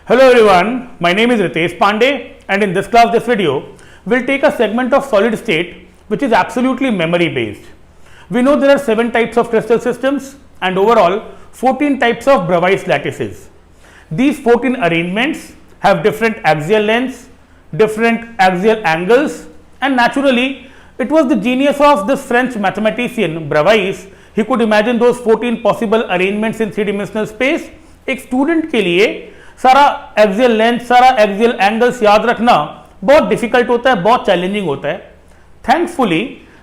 Hello everyone, my name is Ritesh Pandey and in this class, this video, we'll take a segment of solid state which is absolutely memory based. We know there are 7 types of crystal systems and overall 14 types of Bravais lattices. These 14 arrangements have different axial lengths, different axial angles, and naturally it was the genius of this French mathematician Bravais. He could imagine those 14 possible arrangements in 3-dimensional space. एक student के लिए सारा axial length, सारा axial angles याद रखना बहुत difficult होता है, बहुत चैलेंजिंग होता है. Thankfully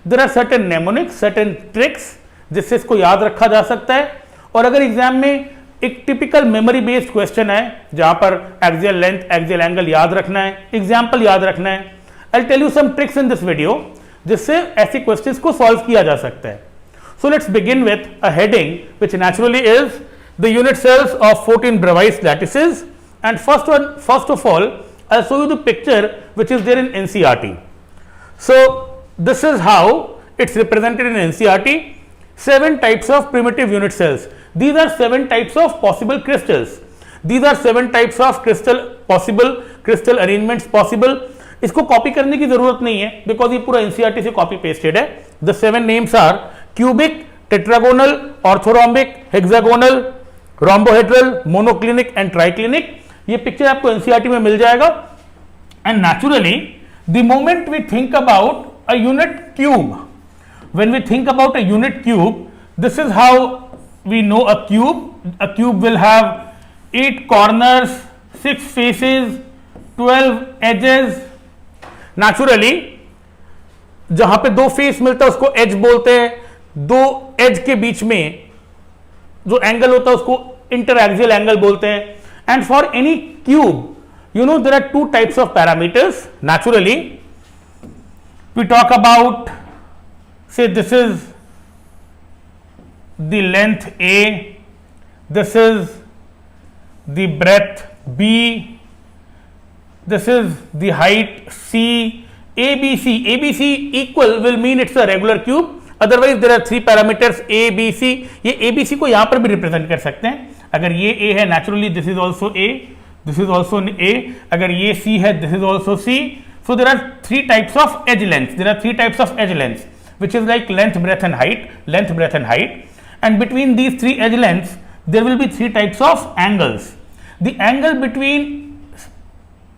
there are certain mnemonics, certain tricks जिससे इसको याद रखा जा सकता है. और अगर एग्जाम में एक टिपिकल मेमोरी बेस्ड क्वेश्चन है जहां पर एक्सियल लेंथ, एक्सियल एंगल याद रखना है, एग्जाम्पल याद रखना है, I will tell you some tricks in this video जिससे ऐसे क्वेश्चंस को सॉल्व किया जा सकता है. So let's begin with a heading which naturally is the unit cells of 14 Bravais lattices, and first of all I'll show you the picture which is there in NCERT. So this is how it's represented in NCERT. 7 types of primitive unit cells. These are 7 types of possible crystals. These are 7 types of possible crystal arrangements possible. इसको copy करने की जरूरत नहीं है because ये पूरा NCERT से copy pasted है. The 7 names are cubic, tetragonal, orthorhombic, hexagonal, rhombohedral, monoclinic and triclinic. ये पिक्चर आपको एनसीईआरटी में मिल जाएगा. And naturally the moment we think about a unit cube, when we think about a unit cube, this is how we know a cube. A cube will have 8 corners, 6 faces, 12 edges. Naturally जहां पे 2 face मिलता है उसको as बोलते हैं. 2 as के बीच में जो एंगल होता है उसको इंटरएक्सियल एंगल बोलते हैं. And for any cube you know there are 2 types of parameters. Naturally we talk about, say this is the length A, this is the breadth B, this is the height C. ABC equal will mean it's a regular cube. Otherwise there are 3 parameters A, B, C. ये ABC को यहां पर भी represent कर सकते हैं. अगर ये A है, naturally this is also A, this is also A. अगर ये C है, this is also C. So there are 3 types of edge length. There are 3 types of edge length which is like length, breadth and height, length, breadth and height. And between these 3 edge lengths there will be 3 types of angles. The angle between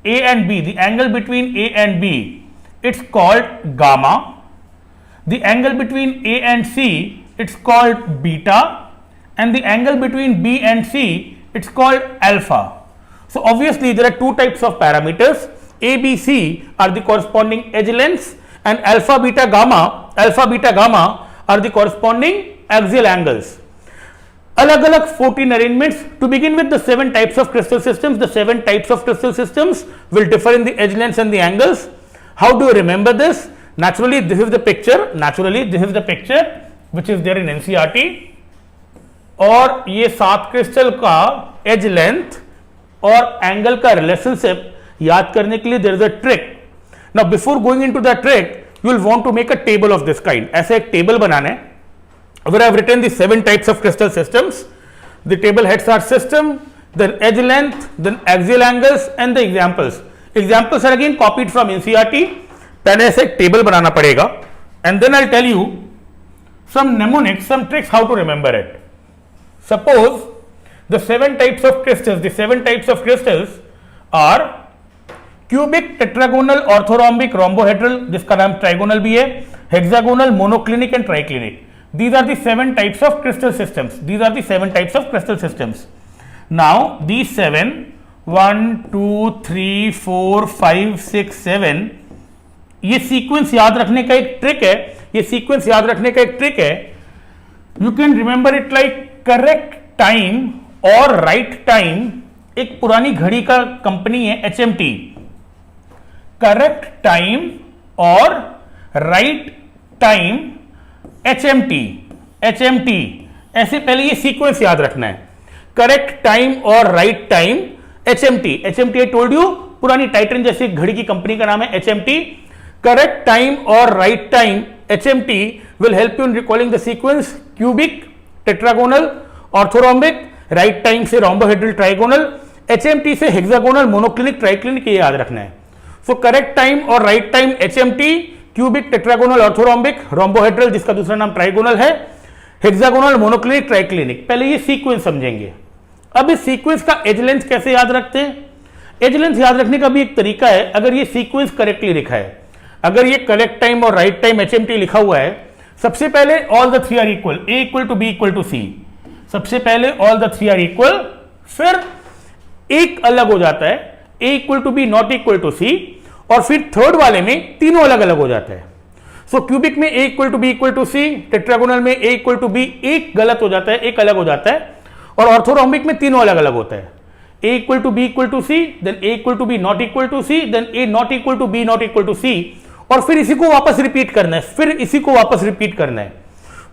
A and B, the angle between A and B, it's called gamma. The angle between A and C, it's called beta, and the angle between B and C, it's called alpha. So obviously there are 2 types of parameters. A, B, C are the corresponding edge lengths, and alpha, beta, gamma are the corresponding axial angles. अलग अलग 14 arrangements. To begin with the 7 types of crystal systems, the 7 types of crystal systems will differ in the edge lengths and the angles. How do you remember this? Naturally this is the picture which is there in NCERT. और ये 7 crystal का as length और angle का relationship याद करने के लिए there is a trick. Now before going into the trick you will want to make a table of this kind. ऐसे एक टेबल बनाना है where I have written the 7 types of crystal systems. The table heads are system, then edge length, then axial angles and the examples. Examples are again copied from NCERT. पहले ऐसे एक table बनाना पड़ेगा and then I'll tell you some mnemonics, some tricks how to remember it. Suppose the 7 types of crystals are cubic, tetragonal, orthorhombic, rhombohedral, जिसका नाम trigonal भी है, hexagonal, monoclinic and triclinic. These are the 7 types of crystal systems. Now these 7, 1, 2, 3, 4, 5, 6, 7, ये sequence याद रखने का एक trick है. You can remember it like correct time और राइट टाइम. एक पुरानी घड़ी का कंपनी है HMT. करेक्ट टाइम और राइट टाइम HMT. ऐसे पहले ये सीक्वेंस याद रखना है. करेक्ट टाइम और right time HMT. I told you, पुरानी टाइटन जैसी घड़ी की कंपनी का नाम है HMT. Correct time or right time HMT will help you in recalling the sequence cubic, tetragonal, orthorhombic, right time से rhombohedral, trigonal, HMT से हेक्सागोनल, मोनोक्लिनिक, ट्राइक्लिनिक, ये याद रखना है। सो करेक्ट टाइम और right time HMT, cubic, tetragonal, orthorhombic, rhombohedral जिसका दूसरा नाम ट्राइगोनल है, हेक्सागोनल, मोनोक्लिनिक, ट्राइक्लिनिक। पहले ये सीक्वेंस समझेंगे। अब इस सीक्वेंस का एज लेंथ कैसे याद रखते हैं? एज लेंथ याद रखने का भी एक तरीका है। अगर ये सीक्वेंस करेक्टली लिखा है, अगर ये करेक्ट टाइम और राइट टाइम HMT लिखा हुआ है, सबसे पहले all the three are equal, A equal to B equal to C, सबसे पहले all the three are equal, फिर एक अलग हो जाता है, A equal to B not equal to C, और फिर थर्ड वाले में तीनों अलग अलग हो जाता है। सो क्यूबिक में A equal to B equal to C, tetragonal में A इक्वल टू B, एक गलत हो जाता है, एक अलग हो जाता है, और ऑर्थोरोम्बिक में तीनों अलग अलग होता है। A equal to B equal to C, then A equal to B not equal to C, then A not equal to B not equal to C, और फिर इसी को वापस रिपीट करना है, फिर इसी को वापस रिपीट करना है।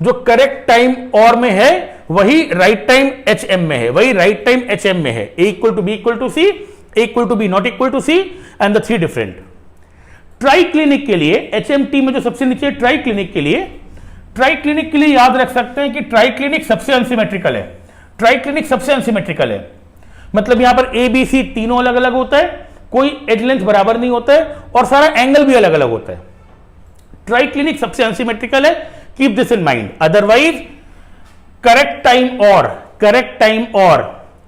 जो करेक्ट टाइम और में है वही राइट टाइम HM में है, वही राइट टाइम HM में है। A equal to B equal to C, A equal to B not equal to C, and the three different. Triclinic के लिए HMT में जो सबसे नीचे ट्राइक्लिनिक के लिए याद रख सकते हैं कि ट्राइक्लिनिक सबसे अनसिमेट्रिकल है। ट्राइक्लिनिक सबसे अनसिमेट्रिकल है, मतलब यहां पर A B C तीनों अलग अलग होता है, कोई एज लेंथ बराबर नहीं होता है, और सारा एंगल भी अलग अलग होता है। ट्राइक्लिनिक सबसे अनसिमेट्रिकल है, keep this in mind. Otherwise correct time और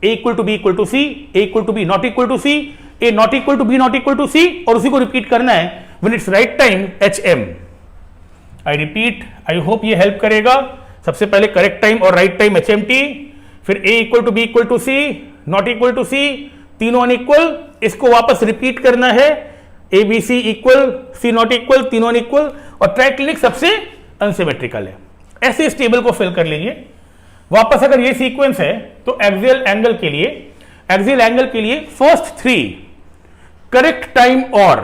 A equal to B equal to C, A equal to B not equal to C, A not equal to B not equal to C, और उसी को repeat करना है when it's right time HM। I repeat, I hope ये help करेगा। सबसे पहले correct time और राइट टाइम HMT, फिर A equal to B equal to C, not equal to C, तीनों अनइक्वल, इसको वापस रिपीट करना है, A B C equal, C not equal, तीनों अनइक्वल, और ट्राइक्लिनिक सबसे अनसिमेट्रिकल है। ऐसे इस टेबल को फिल कर लीजिए। वापस अगर ये सीक्वेंस है तो एक्सियल एंगल के लिए फर्स्ट थ्री करेक्ट टाइम और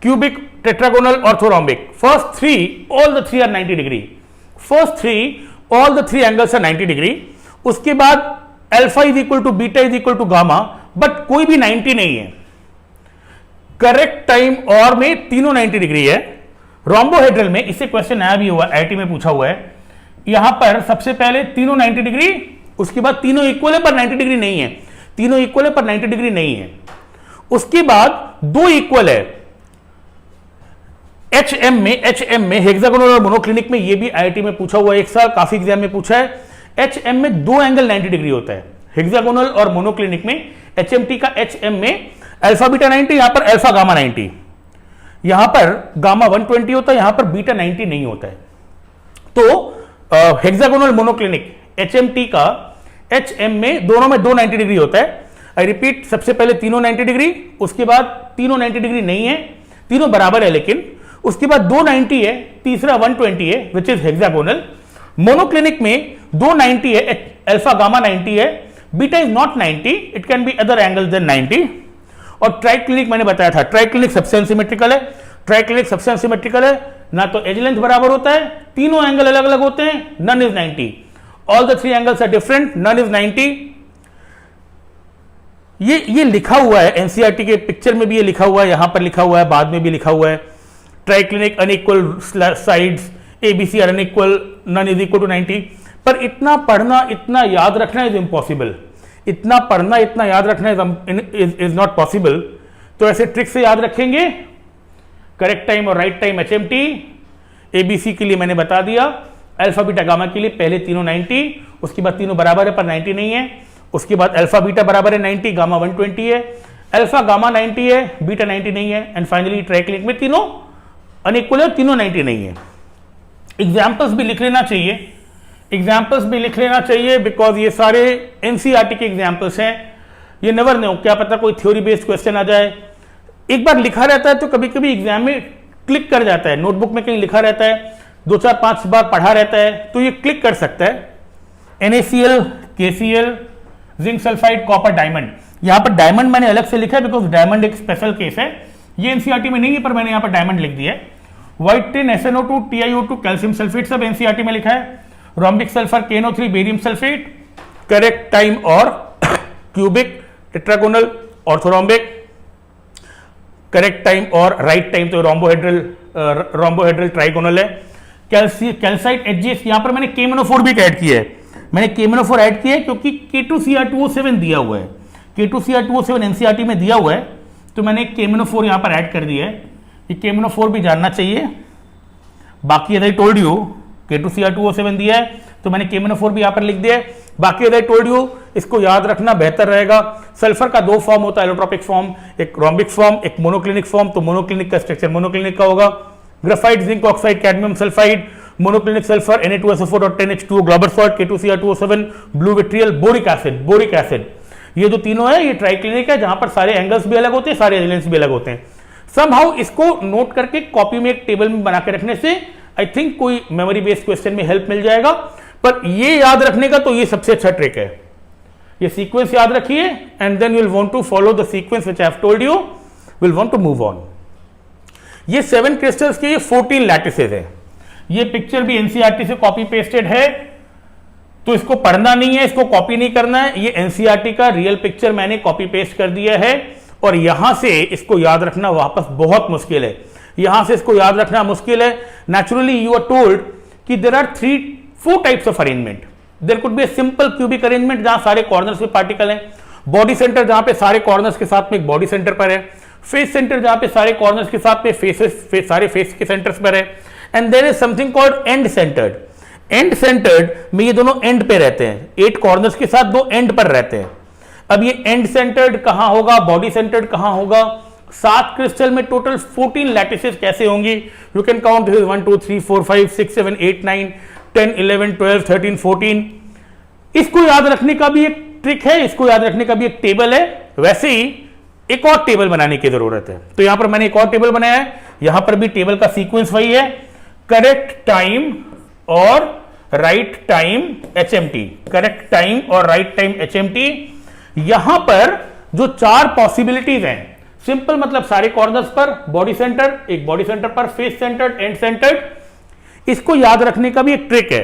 cubic, tetragonal, orthorhombic, first three all the three are 90 degree, first three all the three angles are 90 degree. उसके बाद alpha is equal to beta is equal to gamma, but कोई भी 90 नहीं है। Correct time और में तीनों 90 डिग्री है। रोम्बोहेड्रल में इससे क्वेश्चन आया भी हुआ, आईटी में पूछा हुआ है। यहां पर सबसे पहले तीनों 90 डिग्री, उसके बाद तीनों इक्वल है पर 90 डिग्री नहीं है, तीनों इक्वल है पर 90 डिग्री नहीं है। उसके बाद दो इक्वल है HM में हेक्सागोनल और मोनोक्लिनिक में, ये भी आईआईटी में पूछा हुआ है एक साल, काफी एग्जाम में पूछा है। HM में दो एंगल 90 डिग्री होता है, हेक्सागोनल और मोनोक्लिनिक में। HMT का HM में अल्फा बीटा 90, यहां पर अल्फा गामा 90, यहां पर गामा 120 होता है, यहां पर बीटा 90 नहीं होता है। तो हेक्सागोनल मोनोक्लिनिक HMT का HM में दोनों में दो 90 डिग्री होता है। आई रिपीट, सबसे पहले तीनों 90 डिग्री, उसके बाद तीनों 90 डिग्री नहीं है, तीनों बराबर है लेकिन, उसके बाद दो 90 है, तीसरा 120 है विच इज हेक्सागोनल। मोनोक्लिनिक में दो 90 है, अल्फा गामा 90 है, beta is not 90, it can be other angle than 90। और ट्राइक्लिनिक मैंने बताया था, ट्राइक्लिनिक सबसे अनसिमेट्रिकल है, ट्राइक्लिनिक सबसे अनसिमेट्रिकल है, ना तो एज लेंथ बराबर होता है, तीनों एंगल अलग अलग होते हैं, none is 90, all the three angles are different, none is 90। ये लिखा हुआ है एनसीईआरटी के पिक्चर में भी, ये लिखा हुआ है, यहां पर लिखा हुआ है, बाद में भी लिखा हुआ है। Triclinic unequal sides, ABC are unequal, none is equal to 90। पर इतना पढ़ना, इतना याद रखना इज इम्पॉसिबल, इतना पढ़ना, इतना याद रखना इज नॉट पॉसिबल। तो ऐसे ट्रिक से याद रखेंगे। करेक्ट टाइम और राइट टाइम HMT, एबीसी के लिए मैंने बता दिया, अल्फा बीटा गामा के लिए पहले तीनों 90, उसके बाद तीनों बराबर है पर 90 नहीं है, उसके बाद अल्फा बीटा बराबर है 90, गामा 120 है, अल्फा गामा 90 है, बीटा 90 नहीं है, एंड फाइनली ट्राइक्लिनिक में तीनों अनइक्वल है, तीनों 90 नहीं है। एग्जाम्पल्स भी लिख लेना चाहिए, एग्जाम्पल्स भी लिख लेना चाहिए, बिकॉज ये सारे एनसीईआरटी के एग्जाम्पल्स हैं। ये नेवर नो, क्या पता कोई थ्योरी बेस्ड क्वेश्चन आ जाए। एक बार लिखा रहता है तो कभी कभी एग्जाम में क्लिक कर जाता है, नोटबुक में कहीं लिखा रहता है, 2-4-5 बार पढ़ा रहता है, तो ये क्लिक कर सकता है। NaCl, KCl, zinc sulphide, copper, diamond. यहां पर डायमंड मैंने अलग से लिखा है बिकॉज डायमंड एक स्पेशल केस है, ये एनसीईआरटी में नहीं है पर मैंने यहां पर डायमंड लिख दिया है। White tin, SnO2, TiO2, calcium sulphate सब एनसीईआरटी में लिखा है। Rhombic sulphur, KNO3, barium sulphate. Correct time और cubic, tetragonal, orthorhombic. Correct time और राइट टाइम तो रोम्बोहेड्रल ट्राइगोनल है। कैल्साइट HGS, यहां पर मैंने KMnO4 भी ऐड किया है, मैंने KMnO4 ऐड किया है क्योंकि K2Cr2O7 दिया हुआ है, K2Cr2O7 एनसीईआरटी में दिया हुआ है, तो मैंने KMnO4 यहाँ पर ऐड कर दिया है। ये KMnO4 भी जानना चाहिए। बाकी as I told you K2Cr2O7 दिया है, तो मैंने KMnO4 भी यहाँ पर लिख दिया है। बाकी एज आई टोल्ड यू, इसको याद रखना बेहतर रहेगा। सल्फर का दो फॉर्म होता है, एलोट्रोपिक फॉर्म, एक रोम्बिक फॉर्म, एक मोनोक्लिनिक फॉर्म। तो मोनोक्लिनिक का स्ट्रक्चर मोनोक्लिनिक का होगा। Graphite, zinc oxide, cadmium sulphide, monoclinic sulphur, Na2SO4.10H2O, global salt, K2Cr2O7, blue vitriol, boric acid. ये जो तीनों है ये ट्राइक्लिनिक है, जहां पर सारे एंगल्स भी अलग होते हैं, सारे एलिमेंट्स भी अलग होते हैं। समहाउ इसको नोट करके कॉपी में एक टेबल में बना के रखने से आई थिंक कोई मेमोरी बेस्ड क्वेश्चन में हेल्प मिल जाएगा। पर ये याद रखने का तो ये सबसे अच्छा ट्रिक है। ये सीक्वेंस याद रखिए and then you will want to follow the sequence which I have told you, will want to move on. ये 7 क्रिस्टल्स के ये 14 लैटिसेस है। ये पिक्चर भी एनसीईआरटी से कॉपी पेस्टेड है, तो इसको पढ़ना नहीं है, इसको कॉपी नहीं करना है। ये एनसीईआरटी का रियल पिक्चर मैंने कॉपी पेस्ट कर दिया है और यहां से इसको याद रखना वापस बहुत मुश्किल है। यहां से इसको याद रखना मुश्किल है। नेचुरली यू आर टोल्ड कि there are 4 types of arrangement. There could be a simple cubic arrangement जहां सारे कॉर्नर्स पे पार्टिकल हैं, बॉडी सेंटर जहां पे सारे कॉर्नर्स के साथ में एक बॉडी सेंटर पर है, फेस सेंटर जहां पे सारे कॉर्नर्स के साथ में सारे फेस के सेंटर्स पर है, and there is something called end centred. End centred में ये दोनों एंड पे रहते हैं, 8 कॉर्नर्स के साथ 2 एंड पर रहते हैं। अब ये एंड सेंटर्ड कहां होगा, बॉडी सेंटर्ड कहां होगा? 7 क्रिस्टल में टोटल 14 लैटिसेस कैसे होंगी? You can count, this is 1 2 3 4 5 6 7 8 9 10 11 12 13 14। इसको याद रखने का भी एक ट्रिक है, इसको याद रखने का भी एक टेबल है। वैसे ही एक और टेबल बनाने की जरूरत है, तो यहां पर मैंने एक और टेबल बनाया है। यहां पर भी टेबल का सीक्वेंस वही है, करेक्ट टाइम और right time HMT, correct time और राइट टाइम HMT। यहां पर जो 4 पॉसिबिलिटीज हैं, सिंपल मतलब सारे कॉर्नर्स पर बॉडी सेंटर, एक बॉडी सेंटर पर फेस सेंटर्ड, एंड सेंटर्ड। इसको याद रखने का भी एक ट्रिक है।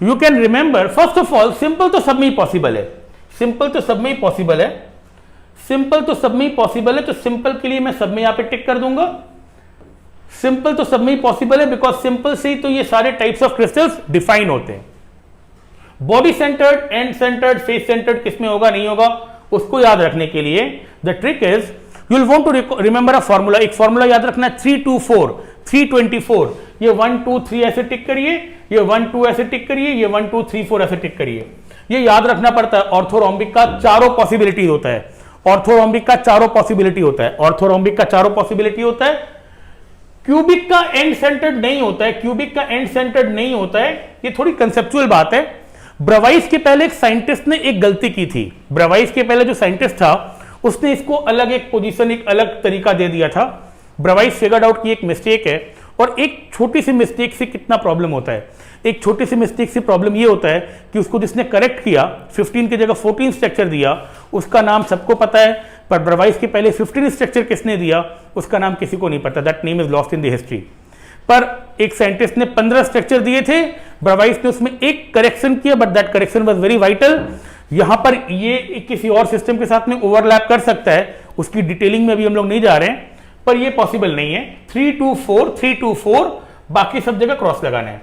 You can remember, first of all simple तो सब में ही पॉसिबल है, सिंपल तो सब में ही पॉसिबल है, सिंपल तो सब में ही पॉसिबल है। तो सिंपल के लिए मैं सब में यहां पे टिक कर दूंगा। सिंपल तो सब में ही पॉसिबल है बिकॉज सिंपल से ही तो ये सारे टाइप्स ऑफ क्रिस्टल्स डिफाइन होते हैं। Body centred, end centred, face centred किसमें होगा नहीं होगा, उसको याद रखने के लिए the trick is you will want to remember a formula. एक फार्मूला याद रखना है 324, 324। ये 1 2 3 ऐसे टिक करिए, ये 1 2 ऐसे टिक करिए, ये 1 2 3 4 ऐसे टिक करिए। ये याद रखना पड़ता है। ऑर्थोरोम्बिक का चारों पॉसिबिलिटी होता है, ऑर्थोरोम्बिक का चारों पॉसिबिलिटी होता है, ऑर्थोरोम्बिक का चारों पॉसिबिलिटी होता है। क्यूबिक का एंड सेंटर्ड नहीं होता है, क्यूबिक का एंड सेंटर्ड नहीं होता है। ये थोड़ी कंसेप्चुअल बात है। ब्रावाइस के पहले एक साइंटिस्ट ने एक गलती की थी। ब्रावाइस के पहले जो साइंटिस्ट था उसने इसको अलग एक पोजीशन, एक अलग तरीका दे दिया था। ब्रावाइस फिगर्ड आउट की एक मिस्टेक है, और एक छोटी सी मिस्टेक से कितना प्रॉब्लम होता है। एक छोटी सी मिस्टेक से प्रॉब्लम ये होता है कि उसको जिसने करेक्ट किया, 15 की जगह 14 स्ट्रक्चर दिया, उसका नाम सबको पता है, पर ब्रावाइस के पहले 15 स्ट्रक्चर किसने दिया उसका नाम किसी को नहीं पता। That name is lost in the history. पर एक साइंटिस्ट ने 15 स्ट्रक्चर दिए थे, ब्रावाइस ने उसमें एक करेक्शन किया, but that correction was very vital. यहां पर ये किसी और सिस्टम के साथ में ओवरलैप कर सकता है, उसकी डिटेलिंग में अभी हम लोग नहीं जा रहे हैं, पर ये पॉसिबल नहीं है। 324, 324, बाकी सब जगह क्रॉस लगाना है,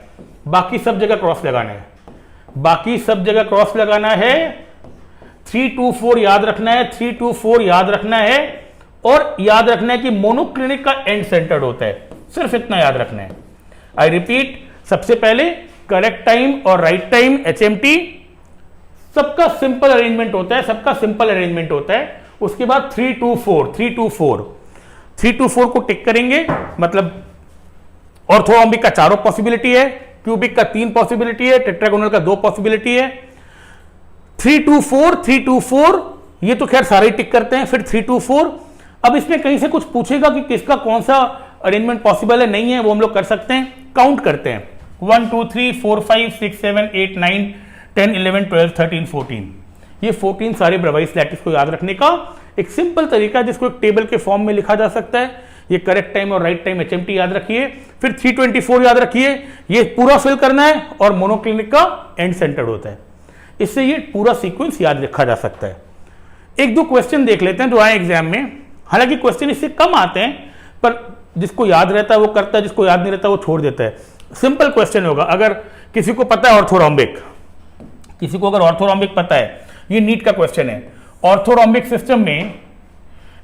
बाकी सब जगह क्रॉस लगाना है, बाकी सब जगह क्रॉस लगाना है। 324 याद रखना है, 324 याद रखना है, और याद रखना है कि मोनोक्लिनिक का एंड सेंटर्ड होता है, सिर्फ इतना याद रखना है। आई रिपीट, सबसे पहले करेक्ट टाइम और राइट टाइम HMT, सबका सिंपल अरेंजमेंट होता है, सबका सिंपल अरेंजमेंट होता है। उसके बाद 324, 324, 324 को टिक करेंगे, मतलब ऑर्थोरोम्बिक का चारों पॉसिबिलिटी है, क्यूबिक का 3 पॉसिबिलिटी है, टेट्रागोनल का 2 पॉसिबिलिटी है। 324, 324, ये तो खैर सारे टिक करते हैं। फिर 324, अब इसमें कहीं से कुछ पूछेगा कि किसका कौन सा अरेंजमेंट पॉसिबल है, नहीं है, वो हम लोग कर सकते हैं। काउंट करते हैं, 1 2 3 4 5 6 7 8 9 10 11 12 13 14। ये 14 सारे ब्रावाइस लैटिस को याद रखने का एक सिंपल तरीका है, जिसको एक टेबल के फॉर्म में लिखा जा सकता है। ये करेक्ट टाइम और राइट टाइम HMT याद रखिए। फिर 324 याद रखिए, ये पूरा फिल करना है, और मोनोक्लिनिक का एंड सेंटर्ड होता है। इससे ये पूरा सीक्वेंस याद रखा जा सकता है। एक दो क्वेश्चन देख लेते हैं जो आए एग्जाम में। हालांकि क्वेश्चन इससे कम आते हैं, पर जिसको याद रहता है वो करता है, जिसको याद नहीं रहता वो छोड़ देता है। सिंपल क्वेश्चन होगा, अगर किसी को पता है ऑर्थोरोम्बिक, किसी को अगर ऑर्थोरोम्बिक पता है, ये नीट का क्वेश्चन है, ऑर्थोरोम्बिक सिस्टम में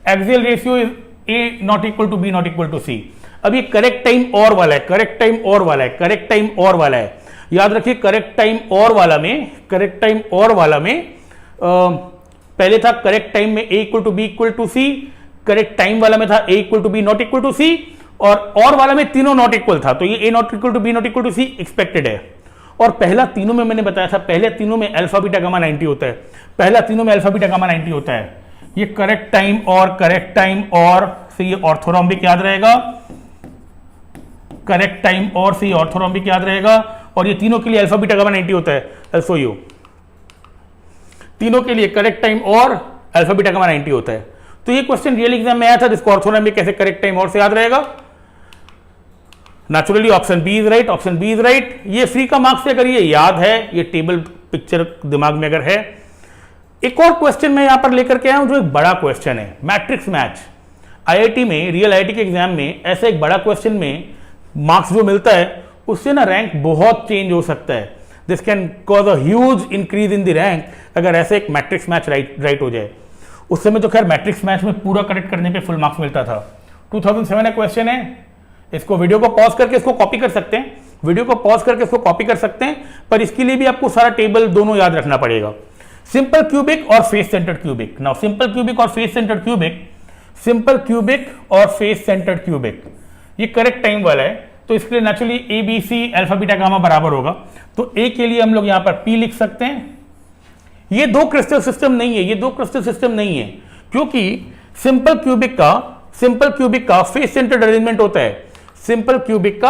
axial ratio is A not equal to B not equal to C. अब ये करेक्ट टाइम और वाला है, करेक्ट टाइम और वाला है, करेक्ट टाइम और वाला है। याद रखिए करेक्ट टाइम और वाला में, करेक्ट टाइम और वाला में पहले था करेक्ट टाइम में A equal to B equal to C, correct time वाला में था A equal to B not equal to C, और वाला में तीनों नॉट इक्वल था, तो ये A not equal to B not equal to C expected है। और पहला तीनों में मैंने बताया था, पहले तीनों में अल्फा बीटा गामा 90 होता है, पहला तीनों में अल्फा बीटा गामा 90 होता है। ये करेक्ट टाइम और से ये ऑर्थोरोम्बिक याद रहेगा, करेक्ट टाइम और से ये ऑर्थोरोम्बिक याद रहेगा, और ये तीनों के लिए अल्फा बीटा गामा 90 होता है। अल्फो यू तीनों के लिए करेक्ट टाइम और अल्फा बीटा गामा 90 होता है। तो ये क्वेश्चन रियल एग्जाम में आया था, जिसको ऑर्थोरोम्बिक कैसे करेक्ट टाइम और से याद रहेगा। Naturally option B is right, option B is right. ये फ्री का मार्क्स से अगर ये याद है, ये टेबल पिक्चर दिमाग में अगर है। एक और क्वेश्चन मैं यहां पर लेकर के आया हूं जो एक बड़ा क्वेश्चन है, मैट्रिक्स मैच। आईआईटी में, रियल आईआईटी के एग्जाम में ऐसे एक बड़ा क्वेश्चन में मार्क्स जो मिलता है उससे ना रैंक बहुत चेंज हो सकता है। This can cause a huge increase in the rank अगर ऐसे एक मैट्रिक्स मैच राइट हो जाए। उस समय तो खैर मैट्रिक्स मैच में पूरा करेक्ट करने पे फुल मार्क्स मिलता था। 2007 का क्वेश्चन है, इसको वीडियो को पॉज करके इसको कॉपी कर सकते हैं, वीडियो को पॉज करके इसको कॉपी कर सकते हैं, पर इसके लिए भी आपको सारा टेबल दोनों याद रखना पड़ेगा। सिंपल क्यूबिक और face centred cubic. Now simple cubic और face centred cubic, simple cubic और फेस सेंटर्ड क्यूबिक, ये करेक्ट टाइम वाला है, तो इसके लिए naturally A B C alpha beta gamma बराबर होगा। तो ए के लिए हम लोग यहां पर पी लिख सकते हैं। ये दो क्रिस्टल सिस्टम नहीं है, ये दो क्रिस्टल सिस्टम नहीं है, क्योंकि सिंपल क्यूबिक का फेस सेंटर्ड अरेंजमेंट होता है। सिंपल क्यूबिक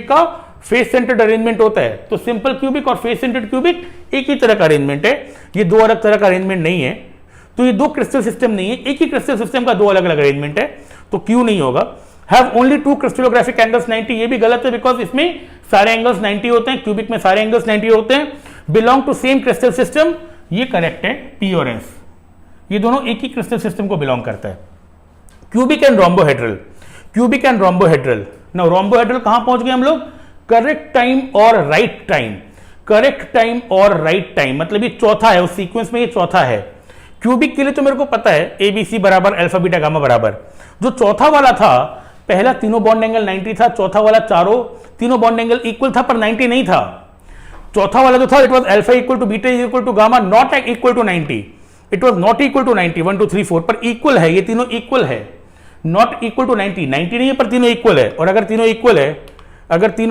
का फेस सेंटर्ड अरेंजमेंट होता है। तो सिंपल क्यूबिक और फेस सेंटर्ड क्यूबिक एक ही तरह का अरेंजमेंट है, ये दो अलग तरह का अरेंजमेंट नहीं है। तो ये दो क्रिस्टल सिस्टम नहीं है, एक ही क्रिस्टल सिस्टम का दो अलग अलग अरेंजमेंट है, तो क्यू नहीं होगा। Have only two crystallographic angles 90, ये भी गलत है, बिकॉज इसमें सारे एंगल्स 90 होते हैं, क्यूबिक में सारे एंगल्स 90 होते हैं। Belong to same crystal system, ये करेक्ट है, पी और एस, ये दोनों एक ही क्रिस्टल सिस्टम को बिलोंग करता है। Cubic and rhombohedral, cubic and rhombohedral. Now rhombohedral कहां पहुंच गए हम लोग? करेक्ट टाइम और राइट टाइम, करेक्ट टाइम और राइट टाइम, मतलब ये चौथा है, उस सीक्वेंस में ये चौथा है। क्यूबिक के लिए तो मेरे को पता है ए बी सी बराबर अल्फा बीटा गामा बराबर। जो चौथा वाला था, पहला तीनों बॉन्ड एंगल 90 था, चौथा वाला तीनों बॉन्ड एंगल इक्वल था पर 90 नहीं था। चौथा वाला जो था, it was alpha equal to beta equal to gamma, not equal to 90, it was not equal to 90, 1 2 3 4, पर इक्वल है, ये तीनों इक्वल है, नॉट इक्वल टू 90 नहीं है, पर तीनों इक्वल है। और अगर तीनों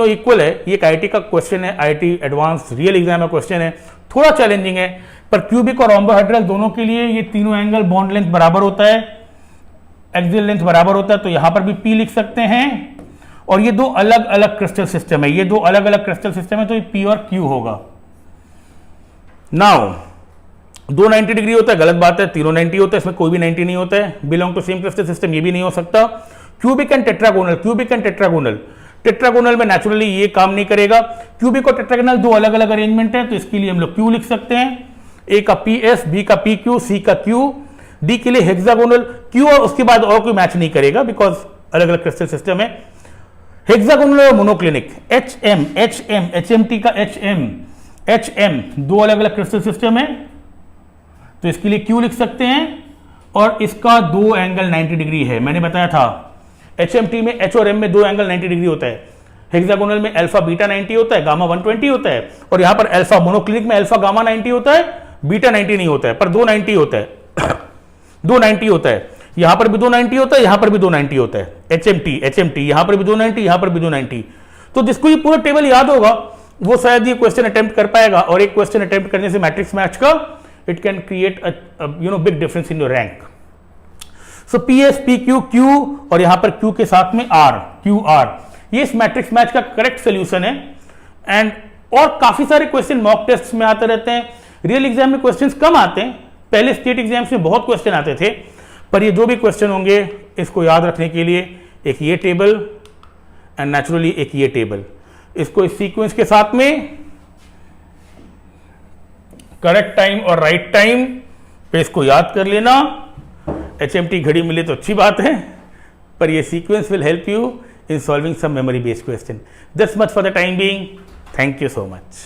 इक्वल है, ये एक आईआईटी का क्वेश्चन है, आईआईटी एडवांस रियल एग्जाम का क्वेश्चन है, थोड़ा चैलेंजिंग है, पर क्यूबिक और रोम्बोहेड्रल दोनों के लिए ये तीनों एंगल बॉन्ड लेंथ बराबर होता है, एक्सियल लेंथ बराबर होता है, तो यहां पर भी पी लिख सकते हैं। और ये दो अलग अलग क्रिस्टल सिस्टम है, ये दो अलग अलग क्रिस्टल सिस्टम है, तो ये पी और क्यू होगा। नाउ 290 डिग्री होता है, गलत बात है, तीनों 90 होता है, इसमें कोई भी 90 नहीं होता है। Belong to same crystal system, ये भी नहीं हो सकता। Cubic and tetragonal, cubic and tetragonal, tetragonal में नेचुरली ये काम नहीं करेगा। क्यूबिक और टेट्रागोनल दो अलग अलग अरेंजमेंट है, तो इसके लिए हम लोग क्यू लिख सकते हैं। ए का पी एस, बी का पी क्यू, सी का क्यू। डी के लिए हेक्सागोनल, क्यू और उसके बाद और कोई मैच नहीं करेगा, बिकॉज अलग अलग क्रिस्टल सिस्टम है। हेक्सागोनल और monoclinic, H M, H M T का एच एम, दो अलग अलग क्रिस्टल सिस्टम है, तो इसके लिए क्यू लिख सकते हैं। और इसका दो एंगल 90 डिग्री है, मैंने बताया था HMT में एच और एम में दो एंगल 90 डिग्री होता है। हेक्सागोनल में अल्फा बीटा 90 होता है, गामा 120 होता है, और यहां पर अल्फा मोनोक्लिनिक में अल्फा गामा 90 होता है, बीटा 90 नहीं होता है, पर 290 होता है 290 होता है, यहां पर भी 290 होता है, यहां पर भी 290 होता है। HMT यहां पर भी 290, यहां पर भी 290। तो जिसको ये पूरा टेबल याद होगा वो शायद ये क्वेश्चन अटेम्प्ट कर पाएगा, और एक क्वेश्चन अटेम्प्ट करने से मैट्रिक्स मैच का it can create big difference in your rank. So PS, PQ, Q और यहां पर Q के साथ में R, QR, ये इस मैट्रिक्स मैच का करेक्ट सोल्यूशन है। एंड और काफी सारे क्वेश्चन मॉक टेस्ट में आते रहते हैं, रियल एग्जाम में क्वेश्चंस कम आते हैं, पहले स्टेट एग्जाम्स में बहुत क्वेश्चन आते थे, पर ये जो भी क्वेश्चन होंगे इसको याद रखने के लिए एक ये टेबल एंड नेचुरली एक ये टेबल, इसको इस सीक्वेंस के साथ में करेक्ट टाइम और राइट टाइम पे इसको याद कर लेना। HMT घड़ी मिले तो अच्छी बात है, पर ये sequence will help you in solving some memory based question. That's much for the time being. Thank you so much.